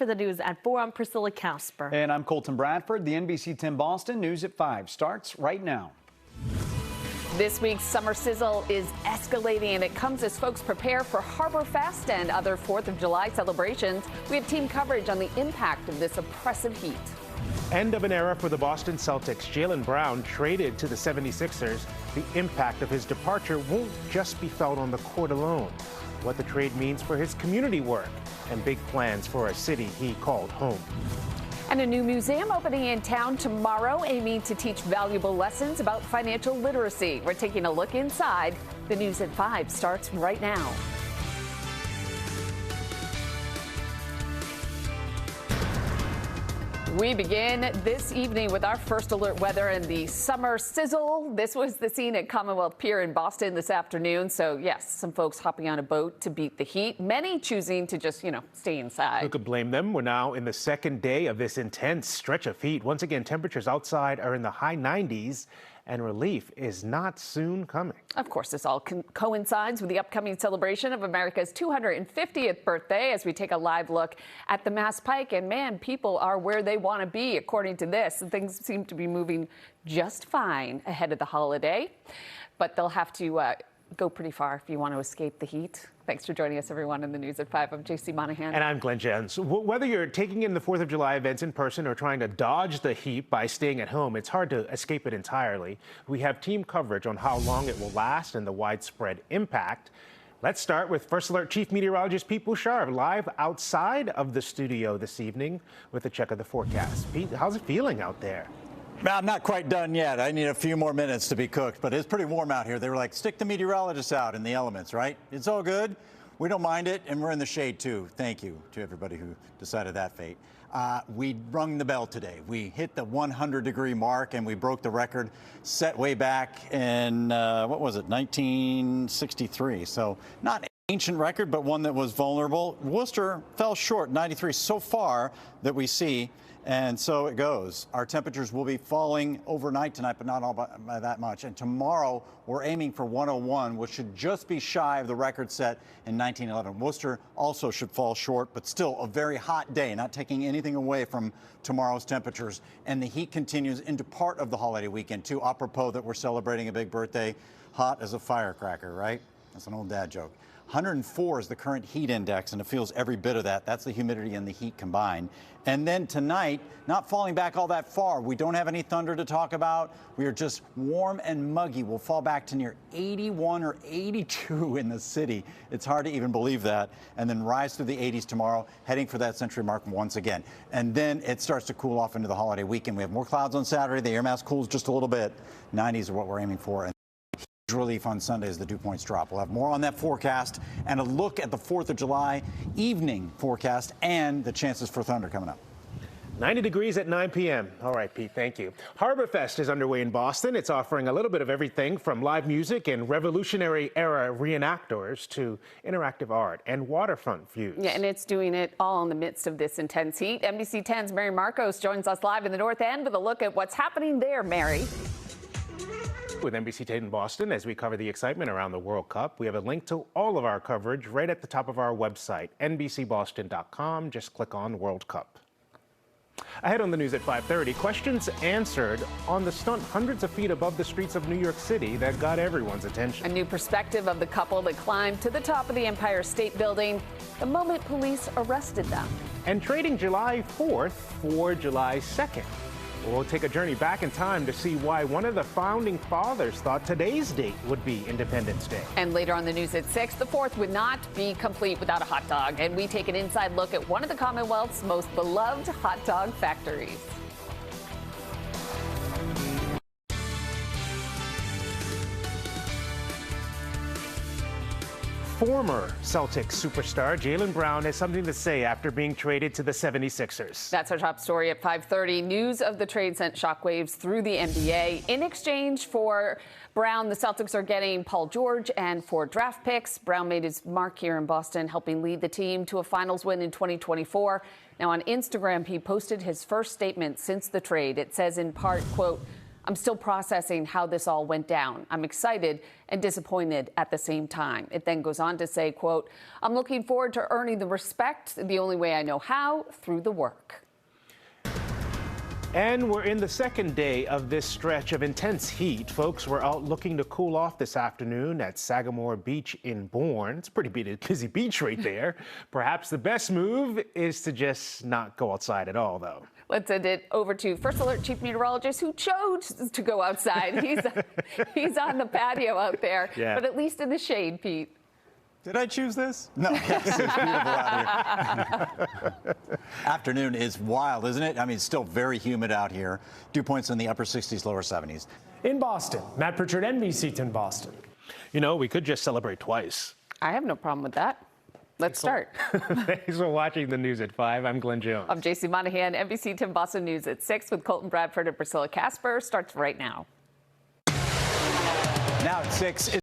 for the news at 4. I'm Priscilla Casper. And I'm Colton Bradford. The NBC 10 Boston News at 5 starts right now. This week's summer sizzle is escalating, and it comes as folks prepare for Harbor Fest and other 4th of July celebrations. We have team coverage on the impact of this oppressive heat. End of an era for the Boston Celtics. Jaylen Brown traded to the 76ers. The impact of his departure won't just be felt on the court alone. What the trade means for his community work and big plans for a city he called home. And a new museum opening in town tomorrow, aiming to teach valuable lessons about financial literacy. We're taking a look inside. The news at 5 starts right now. We begin this evening with our first alert weather and the summer sizzle. This was the scene at Commonwealth Pier in Boston this afternoon. So, yes, some folks hopping on a boat to beat the heat, many choosing to just, stay inside. Who could blame them? We're now in the second day of this intense stretch of heat. Once again, temperatures outside are in the high 90s. And relief is not soon coming. Of course, this all coincides with the upcoming celebration of America's 250th birthday as we take a live look at the Mass Pike. And man, people are where they want to be, according to this. Things seem to be moving just fine ahead of the holiday, but they'll have to go pretty far if you want to escape the heat. Thanks for joining us, everyone, in the News at 5. I'm JC Monahan. And I'm Glenn Jens. Whether you're taking in the 4th of July events in person or trying to dodge the heat by staying at home, it's hard to escape it entirely. We have team coverage on how long it will last and the widespread impact. Let's start with First Alert Chief Meteorologist Pete Bouchard, live outside of the studio this evening with a check of the forecast. Pete, how's it feeling out there? I'm not quite done yet. I need a few more minutes to be cooked, but it's pretty warm out here. They were like, stick the meteorologists out in the elements, right? It's all good. We don't mind it, and we're in the shade, too. Thank you to everybody who decided that fate. We rung the bell today. We hit the 100-degree mark, and we broke the record set way back in, 1963. So not an ancient record, but one that was vulnerable. Worcester fell short, 93 so far that we see. And so it goes. Our temperatures will be falling overnight tonight, but not all by that much. And tomorrow, we're aiming for 101, which should just be shy of the record set in 1911. Worcester also should fall short, but still a very hot day, not taking anything away from tomorrow's temperatures. And the heat continues into part of the holiday weekend, too. Apropos that we're celebrating a big birthday, hot as a firecracker, right? That's an old dad joke. 104 is the current heat index, and it feels every bit of that. That's the humidity and the heat combined. And then tonight, not falling back all that far. We don't have any thunder to talk about. We are just warm and muggy. We'll fall back to near 81 or 82 in the city. It's hard to even believe that. And then rise through the 80s tomorrow, heading for that century mark once again. And then it starts to cool off into the holiday weekend. We have more clouds on Saturday. The air mass cools just a little bit. 90s are what we're aiming for. Relief on Sunday as the dew points drop. We'll have more on that forecast and a look at the 4th of July evening forecast and the chances for thunder coming up. 90 degrees at 9 p.m. All right, Pete, thank you. Harbor Fest is underway in Boston. It's offering a little bit of everything from live music and Revolutionary era reenactors to interactive art and waterfront views. Yeah, and it's doing it all in the midst of this intense heat. NBC 10's Mary Marcos joins us live in the North End with a look at what's happening there, Mary. With NBC 10 in Boston as we cover the excitement around the World Cup. We have a link to all of our coverage right at the top of our website, nbcboston.com. Just click on World Cup. Ahead on the news at 5:30, questions answered on the stunt hundreds of feet above the streets of New York City that got everyone's attention. A new perspective of the couple that climbed to the top of the Empire State Building the moment police arrested them. And trading July 4th for July 2nd. We'll take a journey back in time to see why one of the founding fathers thought today's date would be Independence Day. And later on the news at 6, the 4th would not be complete without a hot dog. And we take an inside look at one of the Commonwealth's most beloved hot dog factories. Former Celtics superstar Jaylen Brown has something to say after being traded to the 76ers. That's our top story at 5:30. News of the trade sent shockwaves through the NBA. In exchange for Brown, the Celtics are getting Paul George and 4 draft picks. Brown made his mark here in Boston, helping lead the team to a finals win in 2024. Now on Instagram, he posted his first statement since the trade. It says in part, quote, I'm still processing how this all went down. I'm excited and disappointed at the same time. It then goes on to say, quote, I'm looking forward to earning the respect the only way I know how, through the work. And we're in the second day of this stretch of intense heat. Folks were out looking to cool off this afternoon at Sagamore Beach in Bourne. It's a pretty busy beach right there. Perhaps the best move is to just not go outside at all, though. Let's send it over to First Alert Chief Meteorologist who chose to go outside. He's on the patio out there, but at least in the shade, Pete. Did I choose this? No, yes, it's beautiful out here. Afternoon is wild, isn't it? I mean, it's still very humid out here. Dew points in the upper 60s, lower 70s. In Boston, Matt Pritchard, NBC 10 Boston. You know, we could just celebrate twice. I have no problem with that. Let's start. Thanks for watching the news at 5. I'm Glenn Jones. I'm JC Monahan, NBC 10 Boston News at 6 with Colton Bradford and Priscilla Casper. Starts right now. Now at 6.